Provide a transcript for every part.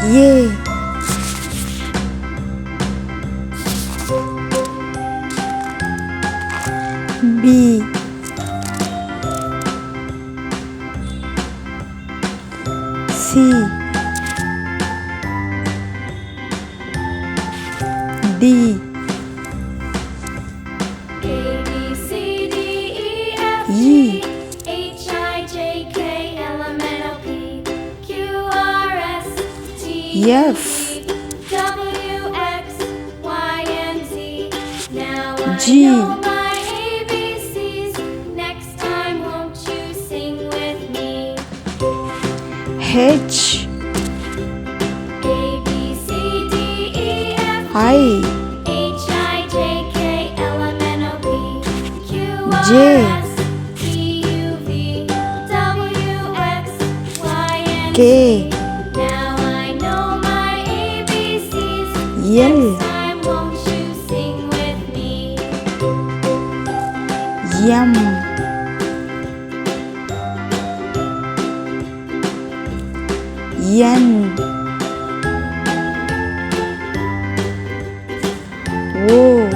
A, B, C, D, A B C D E F E, G H I J K L M N O P Q R S T U F, V W X Y and Z. Now I G, know my ABCs. Next time, won't you sing with me? H, A B C D E F I, H I J K L M N O P Q J, R S T U V W X Y and K, Z. Now I know my ABCs. L, Next time, won't you sing with me? M, N, O,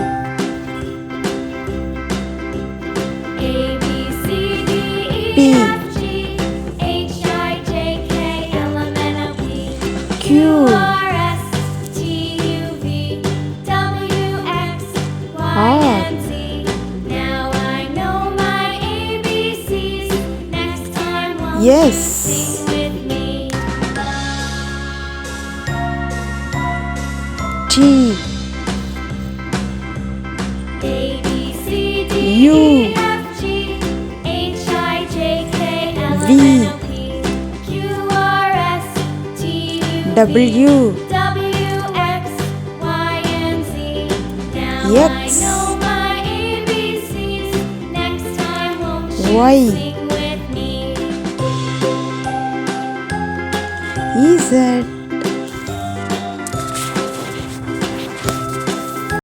A B C D E P, F G H I J K L M N O P Q, R S T U V W X Y R, and Z. Now I know my ABCs. Next time, won't you Yes. sing with me? T, A B C D U, E F G H I J K L M V, N O P Q R S T U V W, W X Y and Z. Now X, I know my ABCs. Next time, won't you Y, sing with me? Z,